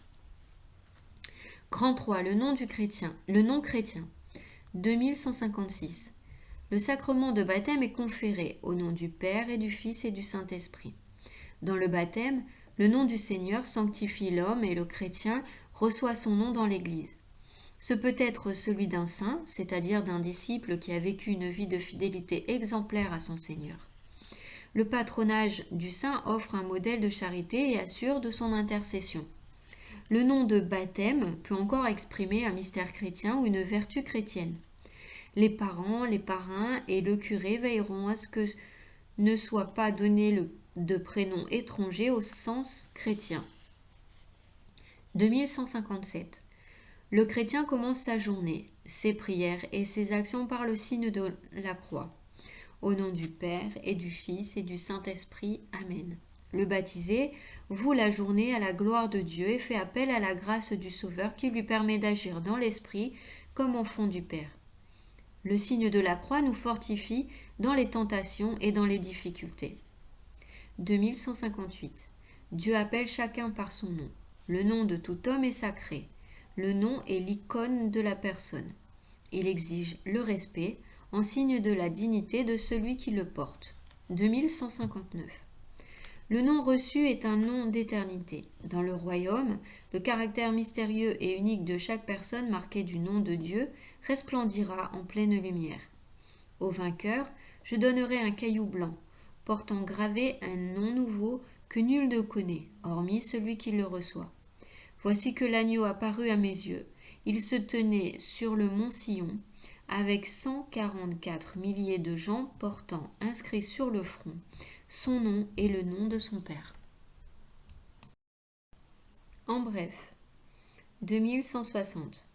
Grand 3. Le nom chrétien. 2156. Le sacrement de baptême est conféré au nom du Père et du Fils et du Saint-Esprit. Dans le baptême, le nom du Seigneur sanctifie l'homme et le chrétien reçoit son nom dans l'Église. Ce peut être celui d'un saint, c'est-à-dire d'un disciple qui a vécu une vie de fidélité exemplaire à son Seigneur. Le patronage du saint offre un modèle de charité et assure de son intercession. Le nom de baptême peut encore exprimer un mystère chrétien ou une vertu chrétienne. Les parents, les parrains et le curé veilleront à ce que ne soit pas donné de prénom étranger au sens chrétien. 2157. Le chrétien commence sa journée, ses prières et ses actions par le signe de la croix. Au nom du Père et du Fils et du Saint-Esprit. Amen. Le baptisé voue la journée à la gloire de Dieu et fait appel à la grâce du Sauveur qui lui permet d'agir dans l'esprit comme enfant du Père. Le signe de la croix nous fortifie dans les tentations et dans les difficultés. 2158. Dieu appelle chacun par son nom. Le nom de tout homme est sacré. Le nom est l'icône de la personne. Il exige le respect en signe de la dignité de celui qui le porte. 2159. Le nom reçu est un nom d'éternité. Dans le royaume, le caractère mystérieux et unique de chaque personne marquée du nom de Dieu resplendira en pleine lumière. Au vainqueur, je donnerai un caillou blanc, portant gravé un nom nouveau que nul ne connaît, hormis celui qui le reçoit. Voici que l'agneau apparut à mes yeux. Il se tenait sur le mont Sion, avec 144 milliers de gens portant inscrit sur le front son nom et le nom de son Père. En bref, 2160.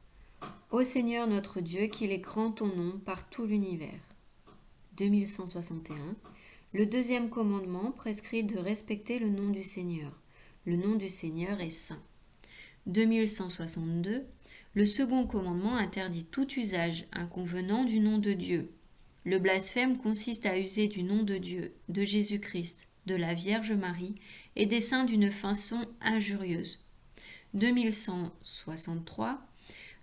Ô Seigneur notre Dieu, qu'il est grand ton nom par tout l'univers. 2161. Le deuxième commandement prescrit de respecter le nom du Seigneur. Le nom du Seigneur est saint. 2162. Le second commandement interdit tout usage inconvenant du nom de Dieu. Le blasphème consiste à user du nom de Dieu, de Jésus-Christ, de la Vierge Marie et des saints d'une façon injurieuse. 2163.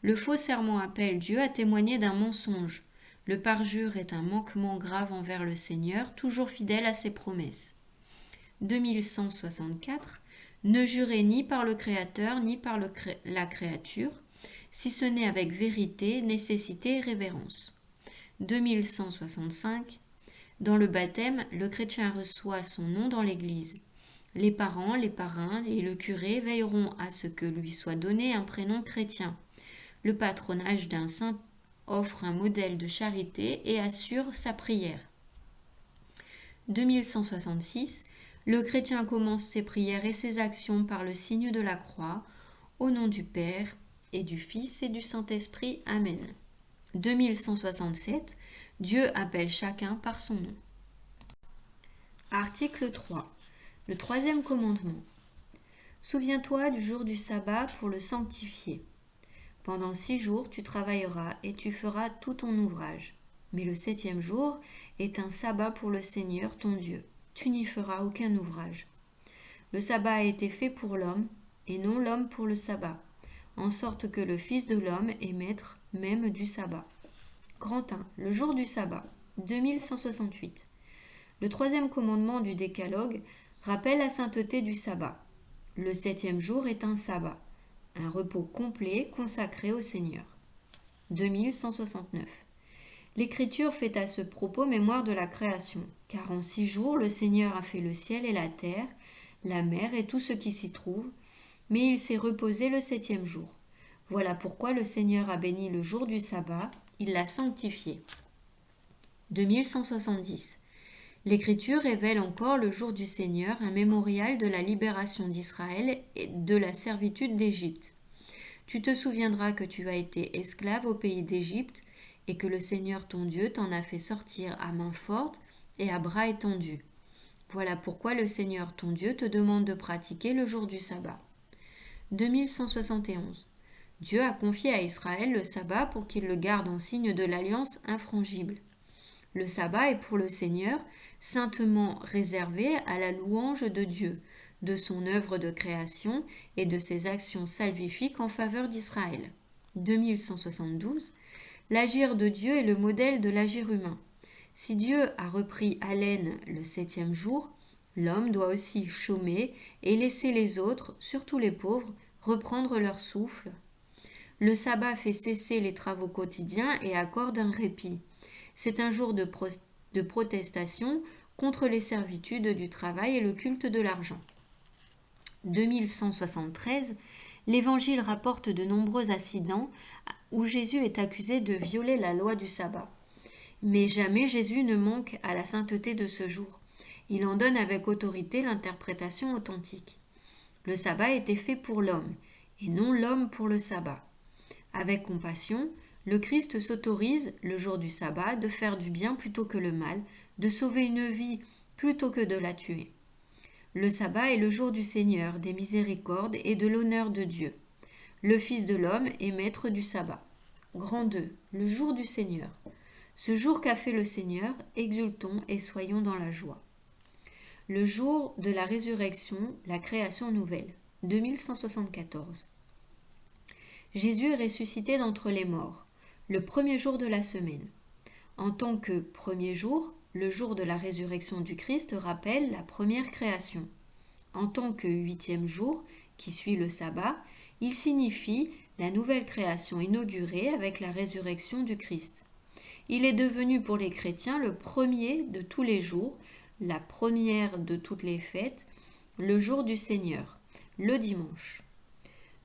Le faux serment appelle Dieu à témoigner d'un mensonge. Le parjure est un manquement grave envers le Seigneur, toujours fidèle à ses promesses. 2164. Ne jurez ni par le Créateur ni par la créature, si ce n'est avec vérité, nécessité et révérence. 2165. Dans le baptême, le chrétien reçoit son nom dans l'Église. Les parents, les parrains et le curé veilleront à ce que lui soit donné un prénom chrétien. Le patronage d'un saint offre un modèle de charité et assure sa prière. 2166. Le chrétien commence ses prières et ses actions par le signe de la croix, au nom du Père et du Fils et du Saint-Esprit. Amen. 2167. Dieu appelle chacun par son nom. Article 3. Le troisième commandement. Souviens-toi du jour du sabbat pour le sanctifier. Pendant 6 jours tu travailleras et tu feras tout ton ouvrage. Mais le 7e jour est un sabbat pour le Seigneur ton Dieu. Tu n'y feras aucun ouvrage. Le sabbat a été fait pour l'homme, et non l'homme pour le sabbat, en sorte que le Fils de l'homme est maître même du sabbat. Grand 1. Le jour du sabbat. 2168. Le troisième commandement du décalogue rappelle la sainteté du sabbat. Le 7e jour est un sabbat, un repos complet consacré au Seigneur. 2169. L'Écriture fait à ce propos mémoire de la création, car en 6 jours le Seigneur a fait le ciel et la terre, la mer et tout ce qui s'y trouve, mais il s'est reposé le 7e jour. Voilà pourquoi le Seigneur a béni le jour du sabbat, il l'a sanctifié. 2170. L'Écriture révèle encore le jour du Seigneur, un mémorial de la libération d'Israël et de la servitude d'Égypte. Tu te souviendras que tu as été esclave au pays d'Égypte, et que le Seigneur ton Dieu t'en a fait sortir à main forte et à bras étendus. Voilà pourquoi le Seigneur ton Dieu te demande de pratiquer le jour du sabbat. 2171. Dieu a confié à Israël le sabbat pour qu'il le garde en signe de l'alliance infrangible. Le sabbat est pour le Seigneur saintement réservé à la louange de Dieu, de son œuvre de création et de ses actions salvifiques en faveur d'Israël. 2172. L'agir de Dieu est le modèle de l'agir humain. Si Dieu a repris haleine le 7e jour, l'homme doit aussi chômer et laisser les autres, surtout les pauvres, reprendre leur souffle. Le sabbat fait cesser les travaux quotidiens et accorde un répit. C'est un jour de protestation contre les servitudes du travail et le culte de l'argent. 2173, l'Évangile rapporte de nombreux incidents où Jésus est accusé de violer la loi du sabbat. Mais jamais Jésus ne manque à la sainteté de ce jour. Il en donne avec autorité l'interprétation authentique. Le sabbat était fait pour l'homme, et non l'homme pour le sabbat. Avec compassion, le Christ s'autorise, le jour du sabbat, de faire du bien plutôt que le mal, de sauver une vie plutôt que de la tuer. Le sabbat est le jour du Seigneur, des miséricordes et de l'honneur de Dieu. Le Fils de l'homme est maître du sabbat. Grand 2. Le jour du Seigneur. Ce jour qu'a fait le Seigneur, exultons et soyons dans la joie. Le jour de la résurrection, la création nouvelle. 2174. Jésus est ressuscité d'entre les morts, le premier jour de la semaine. En tant que premier jour, le jour de la résurrection du Christ rappelle la première création. En tant que 8e jour, qui suit le sabbat, il signifie la nouvelle création inaugurée avec la résurrection du Christ. Il est devenu pour les chrétiens le premier de tous les jours, la première de toutes les fêtes, le jour du Seigneur, le dimanche.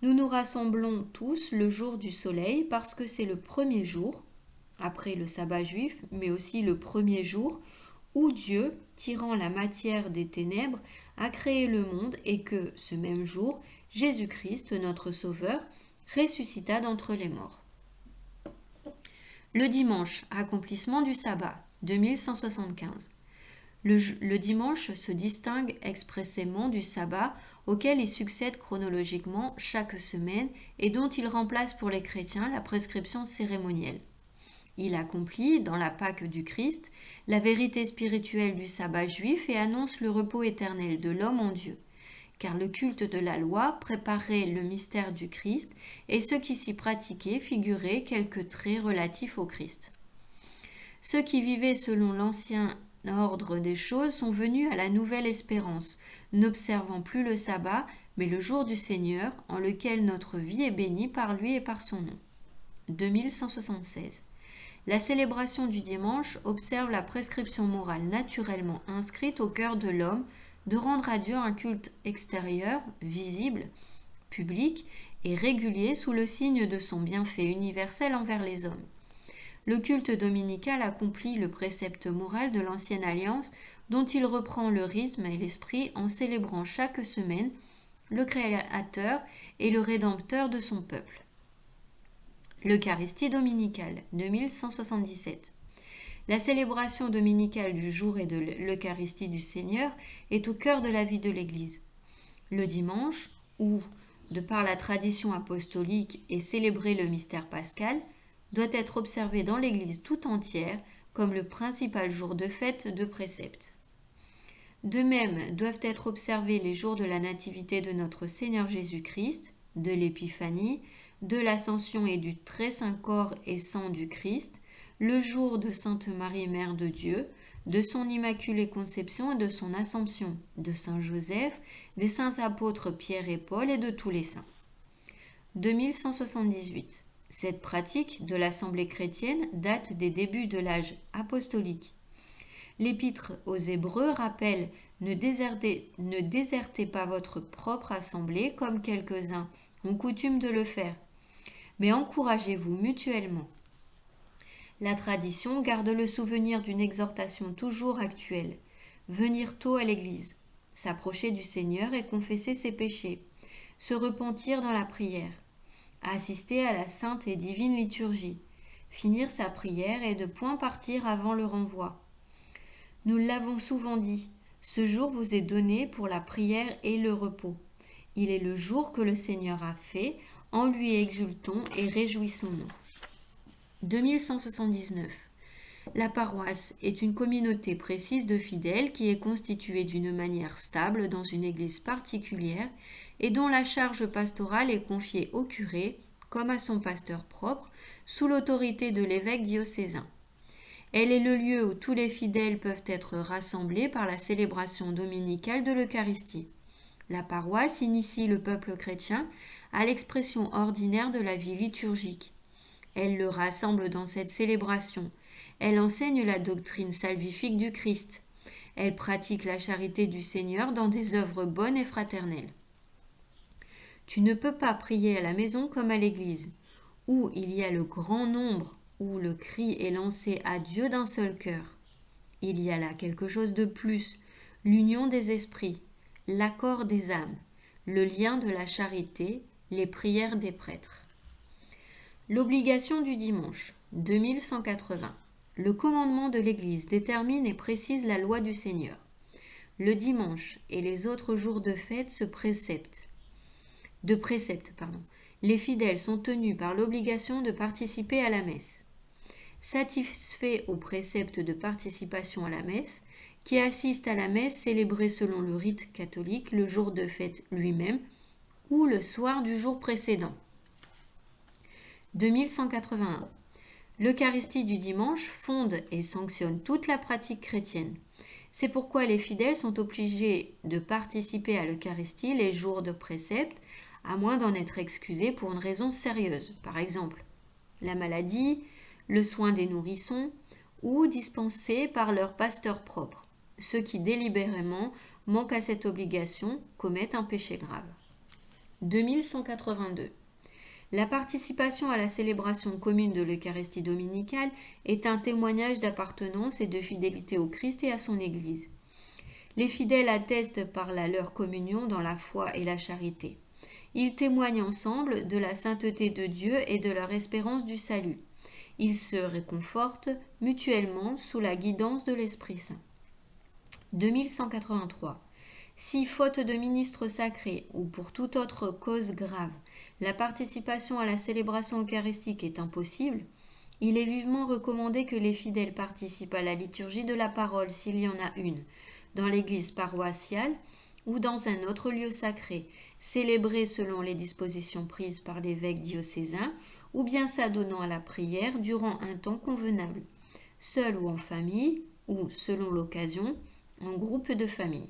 Nous nous rassemblons tous le jour du soleil parce que c'est le premier jour, après le sabbat juif, mais aussi le premier jour où Dieu, tirant la matière des ténèbres, a créé le monde et que, ce même jour, Jésus-Christ, notre Sauveur, ressuscita d'entre les morts. Le dimanche, accomplissement du sabbat, 2175. Le dimanche se distingue expressément du sabbat auquel il succède chronologiquement chaque semaine et dont il remplace pour les chrétiens la prescription cérémonielle. Il accomplit, dans la Pâque du Christ, la vérité spirituelle du sabbat juif et annonce le repos éternel de l'homme en Dieu, car le culte de la loi préparait le mystère du Christ et ceux qui s'y pratiquaient figuraient quelques traits relatifs au Christ. Ceux qui vivaient selon l'ancien ordre des choses sont venus à la nouvelle espérance, n'observant plus le sabbat, mais le jour du Seigneur, en lequel notre vie est bénie par lui et par son nom. 2176. La célébration du dimanche observe la prescription morale naturellement inscrite au cœur de l'homme de rendre à Dieu un culte extérieur, visible, public et régulier sous le signe de son bienfait universel envers les hommes. Le culte dominical accomplit le précepte moral de l'ancienne alliance dont il reprend le rythme et l'esprit en célébrant chaque semaine le Créateur et le Rédempteur de son peuple. L'Eucharistie dominicale, 2177. La célébration dominicale du jour et de l'Eucharistie du Seigneur est au cœur de la vie de l'Église. Le dimanche, où, de par la tradition apostolique, est célébré le mystère pascal, doit être observé dans l'Église tout entière comme le principal jour de fête de précepte. De même, doivent être observés les jours de la Nativité de notre Seigneur Jésus-Christ, de l'Épiphanie, de l'Ascension et du très saint corps et sang du Christ, le jour de Sainte Marie, Mère de Dieu, de son Immaculée Conception et de son Assomption, de Saint Joseph, des saints apôtres Pierre et Paul et de tous les saints. 2178. Cette pratique de l'Assemblée chrétienne date des débuts de l'âge apostolique. L'Épître aux Hébreux rappelle « Ne désertez pas votre propre assemblée comme quelques-uns ont coutume de le faire, mais encouragez-vous mutuellement. » La tradition garde le souvenir d'une exhortation toujours actuelle, venir tôt à l'église, s'approcher du Seigneur et confesser ses péchés, se repentir dans la prière, assister à la sainte et divine liturgie, finir sa prière et de point partir avant le renvoi. Nous l'avons souvent dit, ce jour vous est donné pour la prière et le repos. Il est le jour que le Seigneur a fait, en lui exultons et réjouissons-nous. 2179. La paroisse est une communauté précise de fidèles qui est constituée d'une manière stable dans une église particulière et dont la charge pastorale est confiée au curé, comme à son pasteur propre, sous l'autorité de l'évêque diocésain. Elle est le lieu où tous les fidèles peuvent être rassemblés par la célébration dominicale de l'Eucharistie. La paroisse initie le peuple chrétien à l'expression ordinaire de la vie liturgique. Elle le rassemble dans cette célébration. Elle enseigne la doctrine salvifique du Christ. Elle pratique la charité du Seigneur dans des œuvres bonnes et fraternelles. Tu ne peux pas prier à la maison comme à l'église, où il y a le grand nombre, où le cri est lancé à Dieu d'un seul cœur. Il y a là quelque chose de plus, l'union des esprits, l'accord des âmes, le lien de la charité, les prières des prêtres. L'obligation du dimanche, 2180. Le commandement de l'Église détermine et précise la loi du Seigneur. Le dimanche et les autres jours de fête de préceptes. Les fidèles sont tenus par l'obligation de participer à la messe. Satisfait au précepte de participation à la messe, qui assiste à la messe célébrée selon le rite catholique le jour de fête lui-même ou le soir du jour précédent. 2181. L'Eucharistie du dimanche fonde et sanctionne toute la pratique chrétienne. C'est pourquoi les fidèles sont obligés de participer à l'Eucharistie les jours de précepte, à moins d'en être excusés pour une raison sérieuse, par exemple la maladie, le soin des nourrissons, ou dispensés par leur pasteur propre. Ceux qui délibérément manquent à cette obligation commettent un péché grave. 2182. La participation à la célébration commune de l'Eucharistie dominicale est un témoignage d'appartenance et de fidélité au Christ et à son Église. Les fidèles attestent par leur communion dans la foi et la charité. Ils témoignent ensemble de la sainteté de Dieu et de leur espérance du salut. Ils se réconfortent mutuellement sous la guidance de l'Esprit Saint. 2183. Si, faute de ministre sacré ou pour toute autre cause grave, la participation à la célébration eucharistique est impossible, il est vivement recommandé que les fidèles participent à la liturgie de la parole s'il y en a une, dans l'église paroissiale ou dans un autre lieu sacré, célébrée selon les dispositions prises par l'évêque diocésain, ou bien s'adonnant à la prière durant un temps convenable, seul ou en famille, ou, selon l'occasion, en groupe de famille.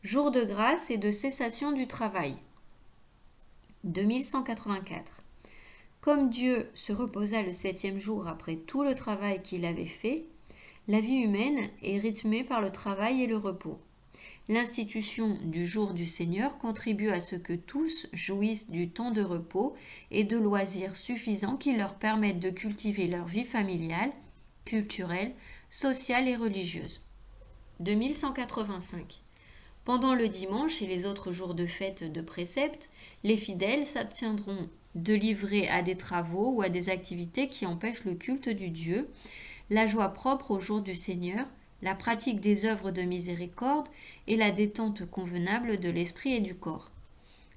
Jour de grâce et de cessation du travail. 2184. Comme Dieu se reposa le 7e jour après tout le travail qu'il avait fait, la vie humaine est rythmée par le travail et le repos. L'institution du jour du Seigneur contribue à ce que tous jouissent du temps de repos et de loisirs suffisants qui leur permettent de cultiver leur vie familiale, culturelle, sociale et religieuse. 2185. Pendant le dimanche et les autres jours de fête de précepte, les fidèles s'abstiendront de livrer à des travaux ou à des activités qui empêchent le culte du Dieu, la joie propre au jour du Seigneur, la pratique des œuvres de miséricorde et la détente convenable de l'esprit et du corps.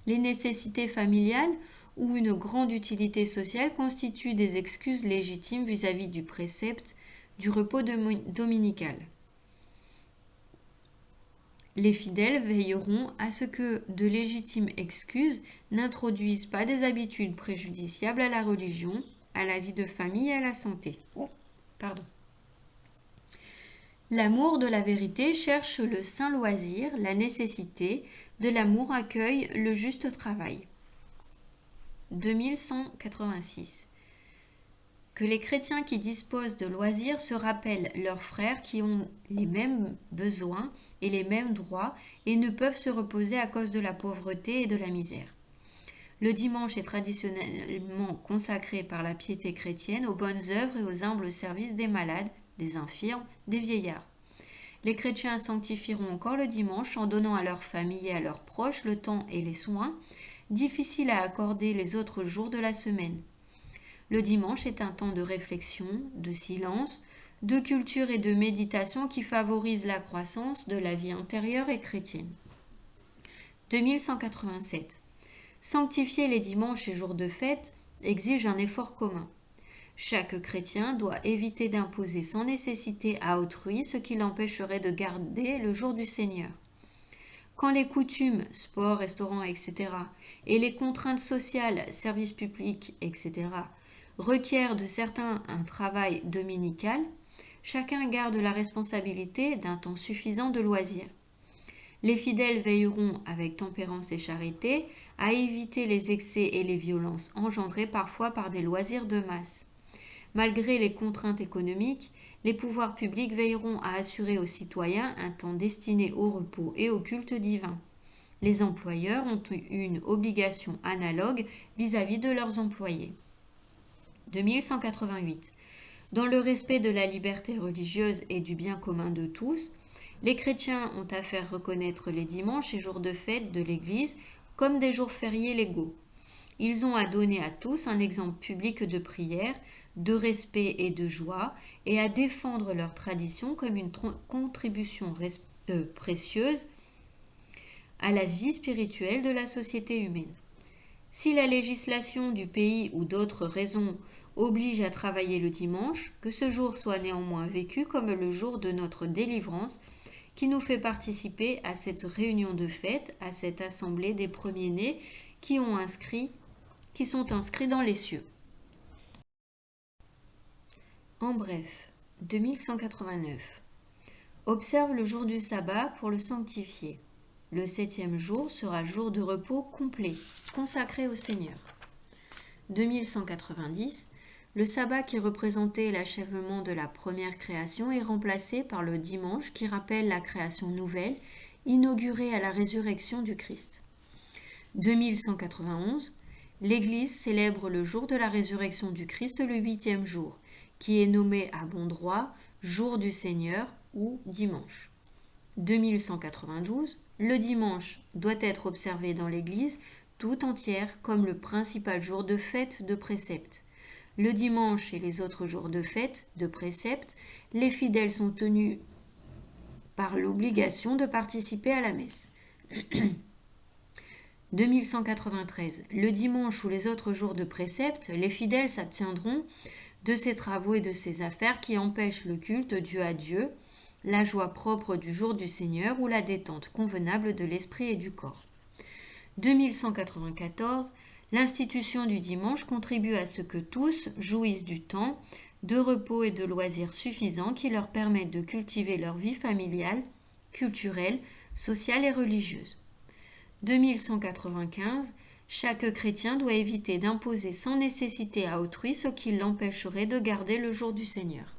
Les nécessités familiales ou une grande utilité sociale constituent des excuses légitimes vis-à-vis du précepte du repos dominical. Les fidèles veilleront à ce que de légitimes excuses n'introduisent pas des habitudes préjudiciables à la religion, à la vie de famille et à la santé. L'amour de la vérité cherche le saint loisir, la nécessité de l'amour accueille le juste travail. 2186. Que les chrétiens qui disposent de loisirs se rappellent leurs frères qui ont les mêmes besoins et les mêmes droits et ne peuvent se reposer à cause de la pauvreté et de la misère. Le dimanche est traditionnellement consacré par la piété chrétienne aux bonnes œuvres et aux humbles services des malades, des infirmes, des vieillards. Les chrétiens sanctifieront encore le dimanche en donnant à leur famille et à leurs proches le temps et les soins difficiles à accorder les autres jours de la semaine. Le dimanche est un temps de réflexion, de silence, de culture et de méditation qui favorise la croissance de la vie intérieure et chrétienne. 2187. Sanctifier les dimanches et jours de fête exige un effort commun. Chaque chrétien doit éviter d'imposer sans nécessité à autrui ce qui l'empêcherait de garder le jour du Seigneur. Quand les coutumes, sport, restaurants, etc., et les contraintes sociales, services publics, etc., requièrent de certains un travail dominical, chacun garde la responsabilité d'un temps suffisant de loisirs. Les fidèles veilleront avec tempérance et charité à éviter les excès et les violences engendrées parfois par des loisirs de masse. Malgré les contraintes économiques, les pouvoirs publics veilleront à assurer aux citoyens un temps destiné au repos et au culte divin. Les employeurs ont une obligation analogue vis-à-vis de leurs employés. 2188. Dans le respect de la liberté religieuse et du bien commun de tous, les chrétiens ont à faire reconnaître les dimanches et jours de fête de l'Église comme des jours fériés légaux. Ils ont à donner à tous un exemple public de prière, de respect et de joie, et à défendre leur tradition comme une contribution précieuse à la vie spirituelle de la société humaine. Si la législation du pays ou d'autres raisons oblige à travailler le dimanche, que ce jour soit néanmoins vécu comme le jour de notre délivrance qui nous fait participer à cette réunion de fête, à cette assemblée des premiers-nés qui sont inscrits dans les cieux. En bref, 2189. Observe le jour du sabbat pour le sanctifier. Le 7e jour sera jour de repos complet, consacré au Seigneur. 2190. Le sabbat qui représentait l'achèvement de la première création est remplacé par le dimanche qui rappelle la création nouvelle, inaugurée à la résurrection du Christ. 2191, l'Église célèbre le jour de la résurrection du Christ le 8e jour, qui est nommé à bon droit jour du Seigneur ou dimanche. 2192, le dimanche doit être observé dans l'Église tout entière comme le principal jour de fête de précepte. Le dimanche et les autres jours de fête de précepte, les fidèles sont tenus par l'obligation de participer à la messe. 2193. Le dimanche ou les autres jours de précepte, les fidèles s'abstiendront de ces travaux et de ces affaires qui empêchent le culte dû à Dieu, la joie propre du jour du Seigneur ou la détente convenable de l'esprit et du corps. 2194. L'institution du dimanche contribue à ce que tous jouissent du temps de repos et de loisirs suffisants qui leur permettent de cultiver leur vie familiale, culturelle, sociale et religieuse. 2195. Chaque chrétien doit éviter d'imposer sans nécessité à autrui ce qui l'empêcherait de garder le jour du Seigneur.